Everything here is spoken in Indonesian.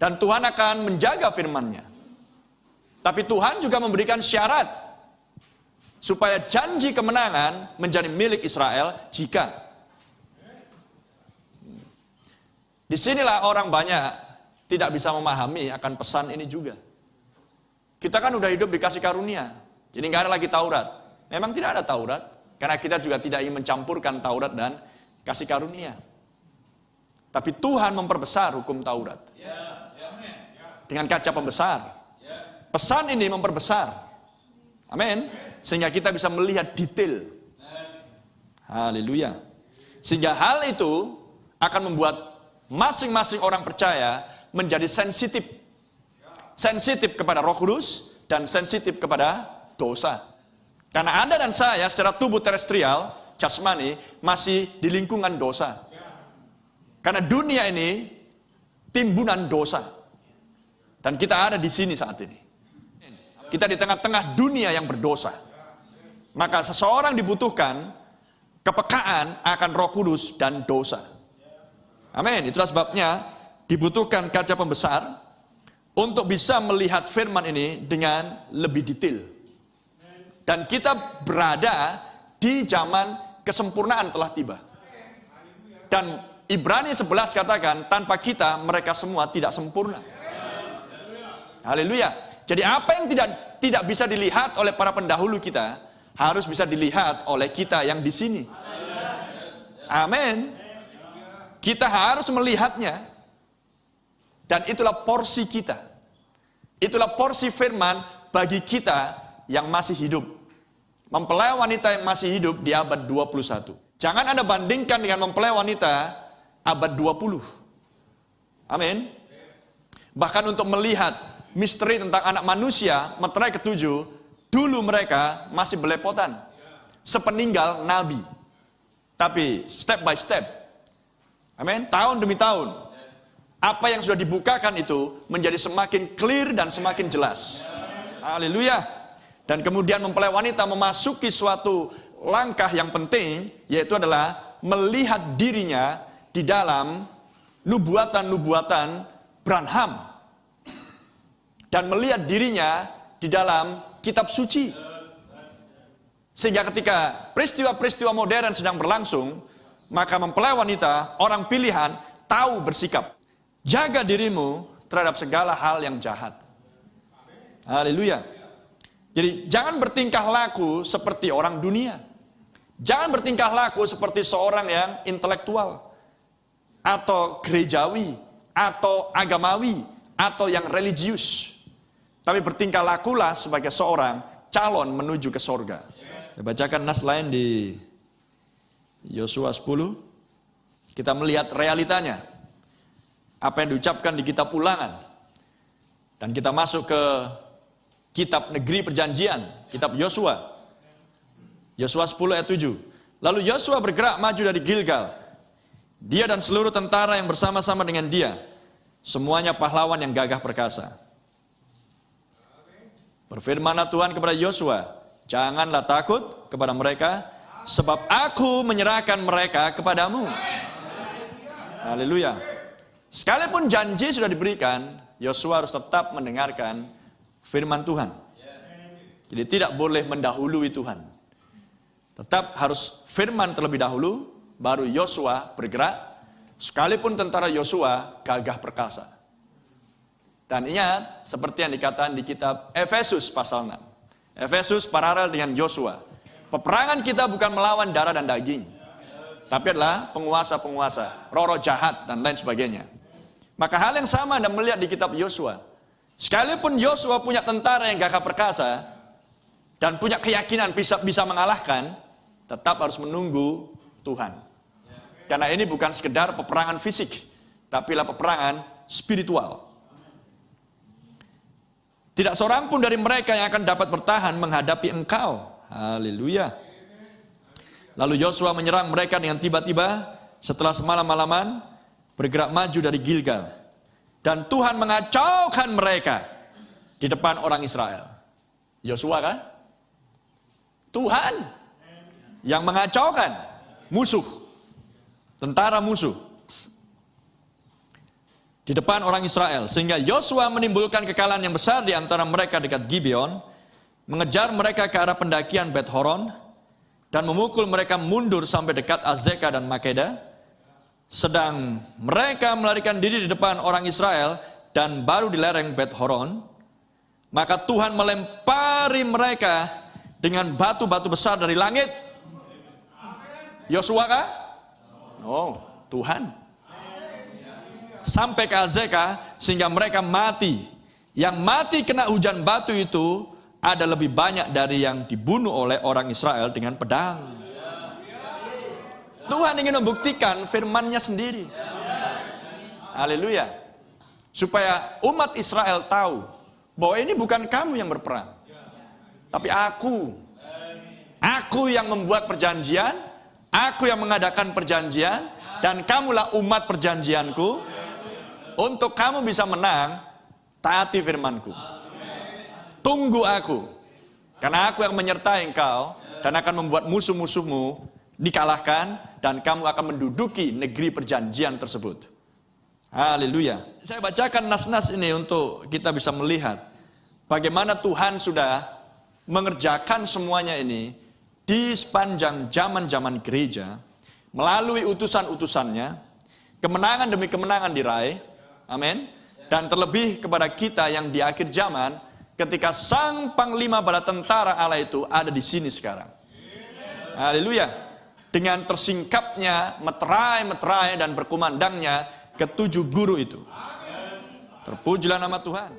Dan Tuhan akan menjaga firman-Nya. Tapi Tuhan juga memberikan syarat supaya janji kemenangan menjadi milik Israel jika. Disinilah orang banyak tidak bisa memahami akan pesan ini juga. Kita kan udah hidup dikasih karunia. Jadi nggak ada lagi Taurat. Memang tidak ada Taurat. Karena kita juga tidak ingin mencampurkan Taurat dan kasih karunia. Tapi Tuhan memperbesar hukum Taurat. Dengan kaca pembesar. Pesan ini memperbesar. Amin. Sehingga kita bisa melihat detail. Haleluya. Sehingga hal itu akan membuat masing-masing orang percaya menjadi sensitif. Sensitif kepada Roh Kudus dan sensitif kepada dosa. Karena Anda dan saya secara tubuh terestrial, jasmani, masih di lingkungan dosa. Karena dunia ini timbunan dosa. Dan kita ada di sini saat ini. Kita di tengah-tengah dunia yang berdosa. Maka seseorang dibutuhkan kepekaan akan Roh Kudus dan dosa. Amin. Itulah sebabnya dibutuhkan kaca pembesar untuk bisa melihat firman ini dengan lebih detail. Dan kita berada di zaman kesempurnaan telah tiba. Dan Ibrani 11 katakan, tanpa kita mereka semua tidak sempurna. Haleluya. Jadi apa yang tidak bisa dilihat oleh para pendahulu kita, harus bisa dilihat oleh kita yang di sini. Amin. Kita harus melihatnya. Dan itulah porsi kita. Itulah porsi firman bagi kita yang masih hidup. Mempelai wanita yang masih hidup di abad 21. Jangan Anda bandingkan dengan mempelai wanita abad 20. Amin. Bahkan untuk melihat misteri tentang anak manusia, meterai ketujuh, dulu mereka masih belepotan. Sepeninggal Nabi. Tapi step by step. Amin. Tahun demi tahun. Apa yang sudah dibukakan itu menjadi semakin clear dan semakin jelas. Haleluya. Dan kemudian mempelai wanita memasuki suatu langkah yang penting, yaitu adalah melihat dirinya di dalam nubuatan-nubuatan Branham. Dan melihat dirinya di dalam kitab suci. Sehingga ketika peristiwa-peristiwa modern sedang berlangsung, maka mempelai wanita, orang pilihan, tahu bersikap. Jaga dirimu terhadap segala hal yang jahat. Haleluya. Jadi jangan bertingkah laku seperti orang dunia. Jangan bertingkah laku seperti seorang yang intelektual. Atau gerejawi. Atau agamawi. Atau yang religius. Tapi bertingkah lakulah sebagai seorang calon menuju ke sorga. Saya bacakan nas lain di Yosua 10. Kita melihat realitanya. Apa yang diucapkan di kitab Ulangan. Dan kita masuk ke kitab Negeri Perjanjian, kitab Yosua. Yosua 10 ayat 7. Lalu Yosua bergerak maju dari Gilgal. Dia dan seluruh tentara yang bersama-sama dengan dia. Semuanya pahlawan yang gagah perkasa. Berfirmanlah Tuhan kepada Yosua, janganlah takut kepada mereka, sebab aku menyerahkan mereka kepadamu. Haleluya. Sekalipun janji sudah diberikan, Yosua harus tetap mendengarkan firman Tuhan. Jadi tidak boleh mendahului Tuhan. Tetap harus firman terlebih dahulu, baru Yosua bergerak. Sekalipun tentara Yosua gagah perkasa. Dan ingat, seperti yang dikatakan di kitab Efesus pasal 6. Efesus paralel dengan Yosua. Peperangan kita bukan melawan darah dan daging, tapi adalah penguasa-penguasa, roh-roh jahat dan lain sebagainya. Maka hal yang sama Anda melihat di kitab Yosua. Sekalipun Yosua punya tentara yang gagah perkasa dan punya keyakinan bisa mengalahkan, tetap harus menunggu Tuhan. Karena ini bukan sekedar peperangan fisik, tapi adalah peperangan spiritual. Tidak seorang pun dari mereka yang akan dapat bertahan menghadapi engkau. Haleluya. Lalu Yosua menyerang mereka dengan tiba-tiba setelah semalam-malaman bergerak maju dari Gilgal. Dan Tuhan mengacaukan mereka di depan orang Israel. Yosua kan? Tuhan yang mengacaukan musuh. Tentara musuh. di depan orang Israel. Sehingga Yosua menimbulkan kekalahan yang besar di antara mereka dekat Gibeon, mengejar mereka ke arah pendakian Bet Horon, dan memukul mereka mundur sampai dekat Azeka dan Makeda. Sedang mereka melarikan diri di depan orang Israel dan baru di lereng Bet Horon, maka Tuhan melempari mereka dengan batu-batu besar dari langit. Yosua kah? Oh, Tuhan. Sampai ke Azeka sehingga mereka mati. Yang mati kena hujan batu itu ada lebih banyak dari yang dibunuh oleh orang Israel dengan pedang. Tuhan ingin membuktikan firman-Nya sendiri. Haleluya. Supaya umat Israel tahu bahwa ini bukan kamu yang berperang, tapi aku. Aku yang membuat perjanjian, aku yang mengadakan perjanjian, dan kamulah umat perjanjianku. Untuk kamu bisa menang, taati firmanku. Tunggu aku, karena aku yang menyertai engkau, dan akan membuat musuh-musuhmu dikalahkan, dan kamu akan menduduki negeri perjanjian tersebut. Haleluya. Saya bacakan nas-nas ini untuk kita bisa melihat bagaimana Tuhan sudah mengerjakan semuanya ini di sepanjang zaman-zaman gereja, melalui utusan-utusannya, kemenangan demi kemenangan diraih. Amin. Dan terlebih kepada kita yang di akhir zaman, ketika Sang Panglima Bala Tentara Allah itu ada di sini sekarang. Haleluya. Dengan tersingkapnya meterai-meterai dan berkumandangnya ketujuh guru itu. Terpujilah nama Tuhan.